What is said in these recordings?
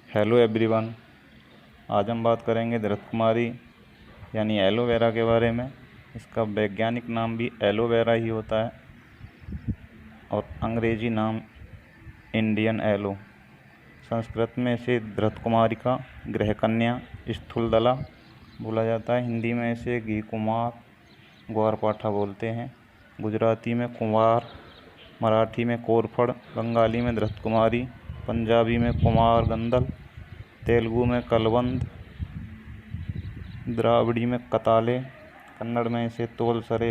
Hello everyone. आज हम बात करेंगे घृत कुमारी यानी एलोवेरा के बारे में। इसका वैज्ञानिक नाम भी एलोवेरा ही होता है और अंग्रेजी नाम इंडियन एलो। संस्कृत में इसे घृत कुमारी का गृह कन्या स्थूलदला बोला जाता है। हिंदी में इसे घी कुमार ग्वारपाठा बोलते हैं। गुजराती में कुंवार, मराठी में कोरफड़, बंगाली में घृत कुमारी, पंजाबी में कुमार गंदल, तेलुगु में कलवंद, द्राविड़ी में कताले, कन्नड़ में इसे तोलसरे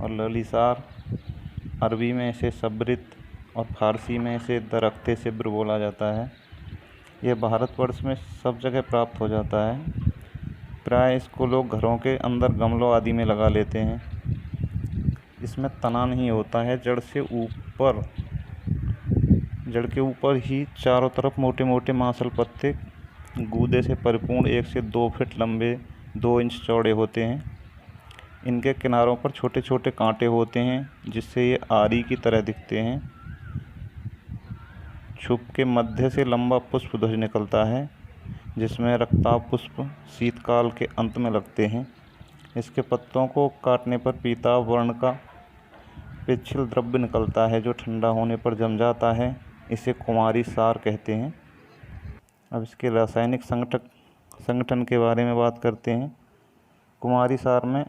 और ललिसार, अरबी में इसे सबरित और फारसी में इसे दरख्ते सिब्र बोला जाता है। यह भारतवर्ष में सब जगह प्राप्त हो जाता है। प्राय इसको लोग घरों के अंदर गमलों आदि में लगा लेते हैं। इसमें तना नहीं होता है, जड़ के ऊपर ही चारों तरफ मोटे मोटे मांसल पत्ते गूदे से परिपूर्ण 1 से 2 फीट लंबे 2 इंच चौड़े होते हैं। इनके किनारों पर छोटे छोटे कांटे होते हैं जिससे ये आरी की तरह दिखते हैं। छुप के मध्य से लंबा पुष्प ध्वज निकलता है जिसमें रक्ताभ पुष्प शीतकाल के अंत में लगते हैं। इसके पत्तों को काटने पर पीताभ वर्ण का पिच्छल द्रव्य निकलता है जो ठंडा होने पर जम जाता है। इसे कुमारी सार कहते हैं। अब इसके रासायनिक संगठन के बारे में बात करते हैं। कुमारी सार में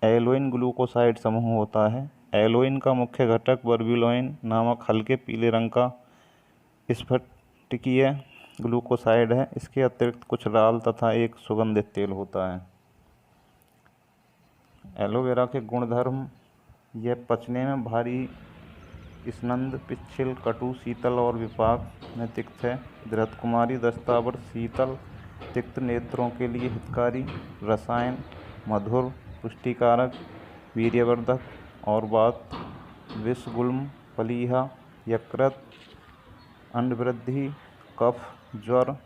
एलोइन ग्लूकोसाइड समूह होता है। एलोइन का मुख्य घटक बर्बिलोइन नामक हल्के पीले रंग का स्फटिकीय ग्लूकोसाइड है। इसके अतिरिक्त कुछ राल तथा एक सुगंधित तेल होता है। एलोवेरा के गुणधर्म: यह पचने में भारी, स्नंद, पिच्छल, कटु, शीतल और विपाक में तिक्त है। घृत कुमारी दस्तावर, शीतल, तिक्त नेत्रों के लिए हितकारी। रसायन: मधुर, पुष्टिकारक, वीर्यवर्धक और वात, विषगुल्म, प्लीहा, यकृत, अंडवृद्धि, कफ, ज्वर,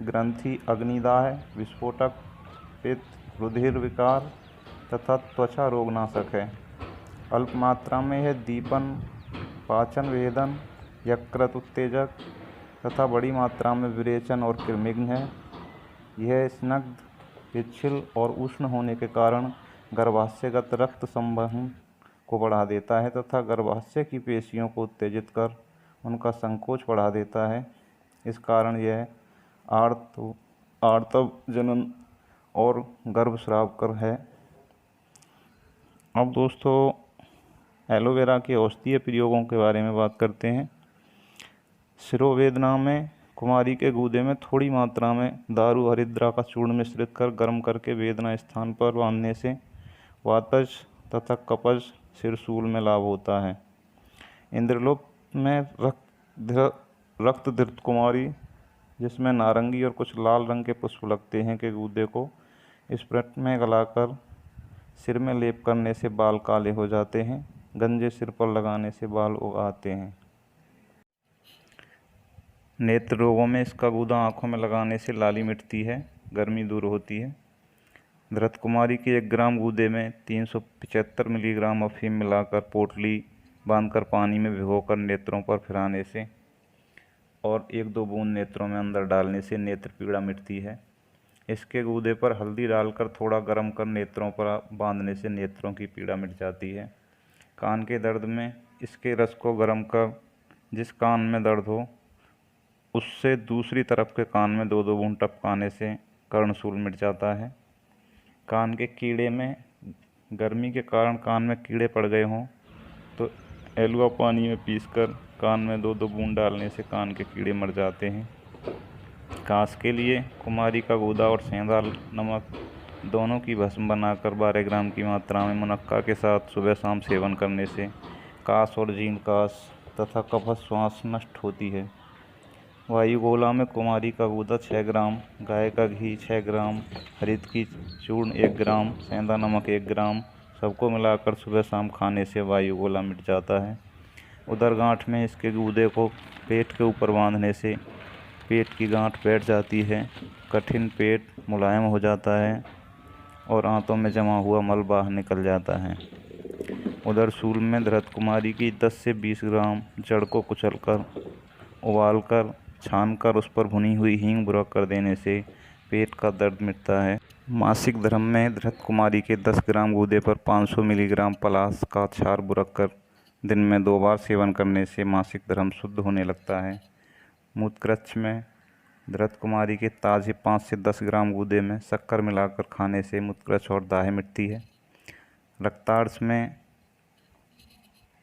ग्रंथि, अग्निदाह, विस्फोटक, पित्त, रुधिर विकार तथा त्वचा रोगनाशक है। अल्प मात्रा में यह दीपन, पाचन वेदन, यकृत उत्तेजक तथा बड़ी मात्रा में विरेचन और कृमिघ्न है। यह स्निग्ध, पिच्छल और उष्ण होने के कारण गर्भाशयगत रक्त संवहन को बढ़ा देता है तथा गर्भाशय की पेशियों को उत्तेजित कर उनका संकोच बढ़ा देता है। इस कारण यह आर्तव जनन और गर्भस्रावकर है। अब दोस्तों एलोवेरा के औषधीय प्रयोगों के बारे में बात करते हैं। शिरोवेदना में कुमारी के गूदे में थोड़ी मात्रा में दारू हरिद्रा का चूर्ण मिश्रित कर गर्म करके वेदना स्थान पर बांधने से वातज तथा कपज सिरसूल में लाभ होता है। इंद्रलोक में रक्त घृत कुमारी, जिसमें नारंगी और कुछ लाल रंग के पुष्प लगते हैं, के गूदे को स्प्रिट में गलाकर सिर में लेप करने से बाल काले हो जाते हैं। गंजे सिर पर लगाने से बाल उग आते हैं। नेत्र रोगों में इसका गूदा आँखों में लगाने से लाली मिटती है, गर्मी दूर होती है। घृत कुमारी के 1 ग्राम गूदे में 375 मिलीग्राम अफीम मिलाकर पोटली बांधकर पानी में भिगोकर नेत्रों पर फिराने से और 1-2 बूंद नेत्रों में अंदर डालने से नेत्र पीड़ा मिटती है। इसके गूदे पर हल्दी डालकर थोड़ा गर्म कर नेत्रों पर बांधने से नेत्रों की पीड़ा मिट जाती है। कान के दर्द में इसके रस को गर्म कर जिस कान में दर्द हो उससे दूसरी तरफ के कान में 2-2 बूंद टपकाने से कर्णशूल मिट जाता है। कान के कीड़े में गर्मी के कारण कान में कीड़े पड़ गए हों तो एलुआ पानी में पीसकर कान में 2-2 बूंद डालने से कान के कीड़े मर जाते हैं। कास के लिए कुमारी का गूदा और सेंधा नमक दोनों की भस्म बनाकर 12 ग्राम की मात्रा में मुनक्का के साथ सुबह शाम सेवन करने से कास और जीर्ण तथा कफज श्वास नष्ट होती है। वायुगोला में कुमारी का गूदा 6 ग्राम, गाय का घी 6 ग्राम, हरित की चूर्ण 1 ग्राम, सेंधा नमक 1 ग्राम सबको मिलाकर सुबह शाम खाने से वायुगोला मिट जाता है। उदर गांठ में इसके गूदे को पेट के ऊपर बांधने से पेट की गांठ बैठ जाती है, कठिन पेट मुलायम हो जाता है और आंतों में जमा हुआ मल बाहर निकल जाता है। उधर सूल में घृत कुमारी की 10 से 20 ग्राम जड़ को कुचलकर उबालकर छानकर उस पर भुनी हुई हींग बुरक कर देने से पेट का दर्द मिटता है। मासिक धर्म में धृत कुमारी के 10 ग्राम गूदे पर 500 मिलीग्राम पलास का क्षार बुरक कर दिन में 2 बार सेवन करने से मासिक धर्म शुद्ध होने लगता है। मूत्रकृच्छ में धृत कुमारी के ताज़े 5 से 10 ग्राम गूदे में शक्कर मिलाकर खाने से मूत्रकृच्छ और दाह मिटती है। रक्तार्स में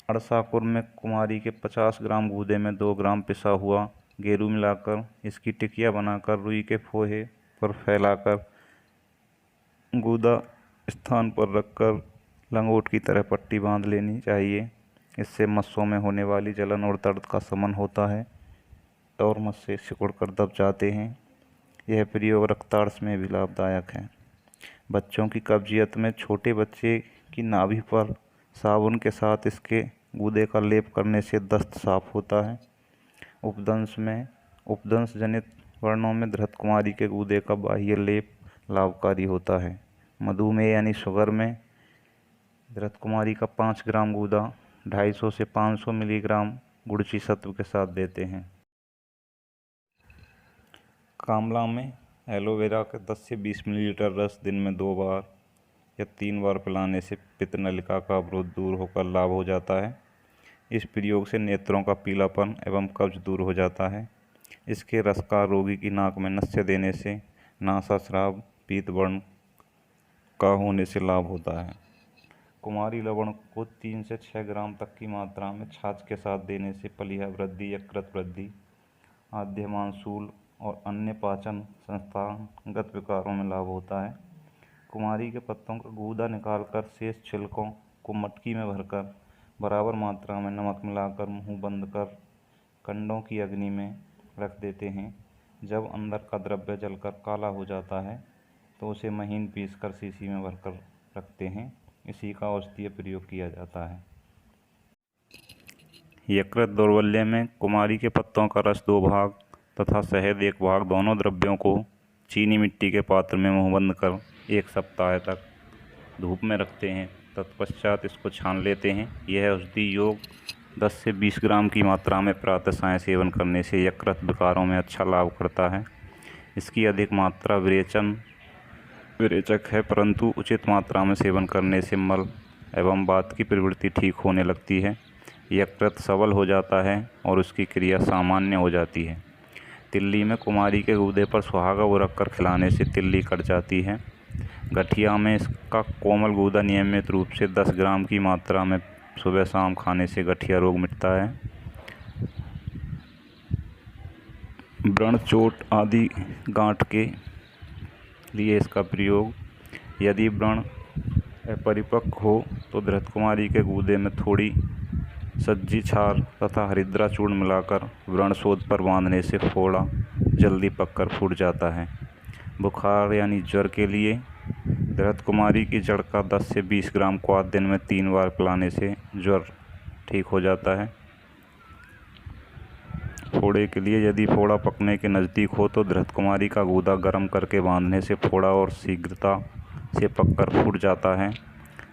अड़साकुर में कुमारी के 50 ग्राम गूदे में 2 ग्राम पिसा हुआ गेरू मिलाकर इसकी टिकिया बनाकर रुई के फोहे पर फैलाकर गूदा स्थान पर रखकर लंगोट की तरह पट्टी बांध लेनी चाहिए। इससे मस्सों में होने वाली जलन और दर्द का शमन होता है और मस्से सिकुड़ कर दब जाते हैं। यह प्रयोग रक्तार्स में भी लाभदायक है। बच्चों की कब्जियत में छोटे बच्चे की नाभि पर साबुन के साथ इसके गूदे का लेप करने से दस्त साफ होता है। उपदंश जनित वर्णों में धृत कुमारी के गूदे का बाह्य लेप लाभकारी होता है। मधुमेह यानी शुगर में धृत कुमारी का 5 ग्राम गूदा 250 से 500 मिलीग्राम गुड़ची सत्व के साथ देते हैं। कामला में एलोवेरा का 10 से 20 मिलीलीटर रस दिन में 2 बार या 3 बार पिलाने से पित्त नलिका का अवरोध दूर होकर लाभ हो जाता है। इस प्रयोग से नेत्रों का पीलापन एवं कब्ज दूर हो जाता है। इसके रस का रोगी की नाक में नस्य देने से नासास्राव पीत वर्ण का होने से लाभ होता है। कुमारी लवण को 3 से 6 ग्राम तक की मात्रा में छाछ के साथ देने से पलीहा वृद्धि, यकृत वृद्धि, आद्यमांशूल और अन्य पाचन संस्थागत विकारों में लाभ होता है। कुमारी के पत्तों का गूदा निकालकर शेष छिलकों को मटकी में भरकर बराबर मात्रा में नमक मिलाकर मुंह बंद कर कंडों की अग्नि में रख देते हैं। जब अंदर का द्रव्य जलकर काला हो जाता है तो उसे महीन पीसकर शीशी में भरकर रखते हैं। इसी का औषधीय प्रयोग किया जाता है। यकृत दौर्बल्य में कुमारी के पत्तों का रस 2 भाग तथा शहद 1 भाग दोनों द्रव्यों को चीनी मिट्टी के पात्र में मुंह बंद कर 1 सप्ताह तक धूप में रखते हैं। तत्पश्चात इसको छान लेते हैं। यह औषधि योग 10 से 20 ग्राम की मात्रा में प्रातः सायं सेवन करने से यकृत विकारों में अच्छा लाभ करता है। इसकी अधिक मात्रा विरेचक है, परंतु उचित मात्रा में सेवन करने से मल एवं वात की प्रवृत्ति ठीक होने लगती है। यकृत सबल हो जाता है और उसकी क्रिया सामान्य हो जाती है। तिल्ली में कुमारी के गूदे पर सुहागा बुरक कर खिलाने से तिल्ली कट जाती है। गठिया में इसका कोमल गूदा नियमित रूप से 10 ग्राम की मात्रा में सुबह शाम खाने से गठिया रोग मिटता है। व्रण, चोट आदि गांठ के लिए इसका प्रयोग। यदि व्रण अपरिपक्व हो तो धृत कुमारी के गूदे में थोड़ी सज्जी छार तथा हरिद्रा चूर्ण मिलाकर व्रण शोध पर बांधने से फोड़ा जल्दी पककर फूट जाता है। बुखार यानी ज्वर के लिए धृत कुमारी की जड़ का 10 से 20 ग्राम क्वाथ दिन में 3 बार पिलाने से ज्वर ठीक हो जाता है। फोड़े के लिए यदि फोड़ा पकने के नज़दीक हो तो धृत कुमारी का गूदा गर्म करके बांधने से फोड़ा और शीघ्रता से पककर फूट जाता है।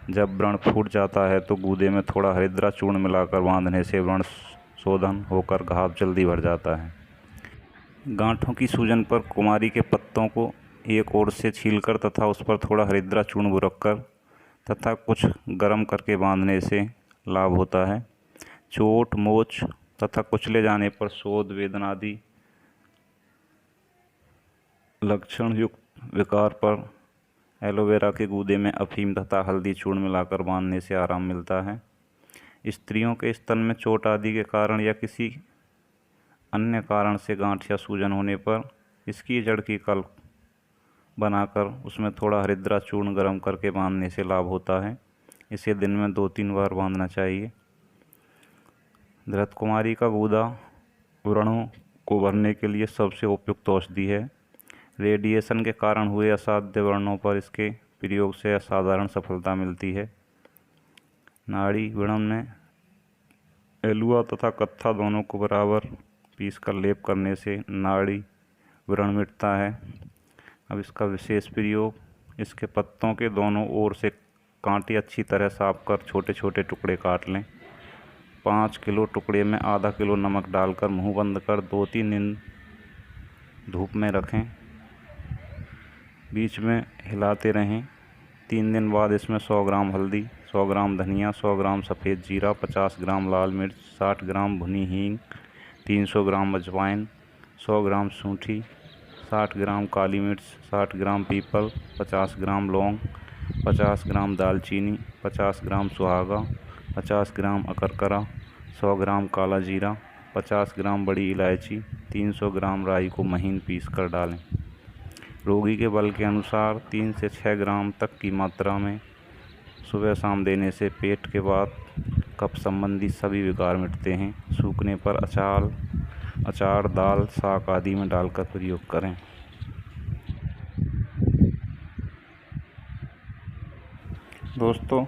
जब व्रण फूट जाता है तो गूदे में थोड़ा हरिद्रा चूर्ण मिलाकर बांधने से व्रण शोधन होकर घाव जल्दी भर जाता है। गांठों की सूजन पर कुमारी के पत्तों को एक ओर से छीलकर तथा उस पर थोड़ा हरिद्रा चूर्ण बुरक कर तथा कुछ गर्म करके बांधने से लाभ होता है। चोट, मोच तथा कुचले जाने पर शोध, वेदना आदि लक्षण युक्त विकार पर एलोवेरा के गूदे में अफीम तथा हल्दी चूर्ण मिलाकर बांधने से आराम मिलता है। स्त्रियों के स्तन में चोट आदि के कारण या किसी अन्य कारण से गांठ या सूजन होने पर इसकी जड़ की कल बनाकर उसमें थोड़ा हरिद्रा चूर्ण गर्म करके बांधने से लाभ होता है। इसे दिन में 2-3 बार बांधना चाहिए। धृत कुमारी का गूदा व्रणों को भरने के लिए सबसे उपयुक्त औषधि है। रेडिएशन के कारण हुए असाध्य व्रणों पर इसके प्रयोग से असाधारण सफलता मिलती है। नाड़ी व्रण में एलुआ तथा कत्था दोनों को बराबर पीसकर लेप करने से नाड़ी व्रण मिटता है। अब इसका विशेष प्रयोग, इसके पत्तों के दोनों ओर से कांटे अच्छी तरह साफ कर छोटे छोटे टुकड़े काट लें। 5 किलो टुकड़े में आधा किलो नमक डालकर मुंह बंद कर 2-3 दिन धूप में रखें, बीच में हिलाते रहें। 3 दिन बाद इसमें 100 ग्राम हल्दी, 100 ग्राम धनिया, 100 ग्राम सफ़ेद जीरा, 50 ग्राम लाल मिर्च, 60 ग्राम भुनी हींग, 300 ग्राम अजवाइन, 100 ग्राम सूंठी, 60 ग्राम काली मिर्च, 60 ग्राम पीपल, 50 ग्राम लौंग, 50 ग्राम दालचीनी, 50 ग्राम सुहागा, 50 ग्राम अकरकरा, 100 ग्राम काला जीरा, 50 ग्राम बड़ी इलायची, 300 ग्राम राई को महीन पीस कर डालें। रोगी के बल के अनुसार 3 से 6 ग्राम तक की मात्रा में सुबह शाम देने से पेट के बाद कफ संबंधी सभी विकार मिटते हैं। सूखने पर अचार, दाल, साग आदि में डालकर प्रयोग करें। दोस्तों,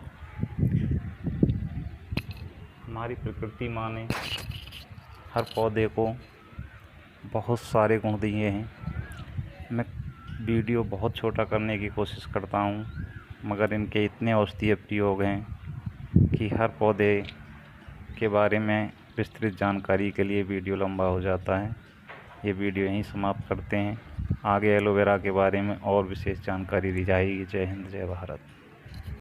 हमारी प्रकृति माँ ने हर पौधे को बहुत सारे गुण दिए हैं। मैं वीडियो बहुत छोटा करने की कोशिश करता हूँ, मगर इनके इतने औषधीय प्रयोग हैं कि हर पौधे के बारे में विस्तृत जानकारी के लिए वीडियो लंबा हो जाता है। ये वीडियो यहीं समाप्त करते हैं। आगे एलोवेरा के बारे में और विशेष जानकारी दी जाएगी। जय हिंद, जय भारत।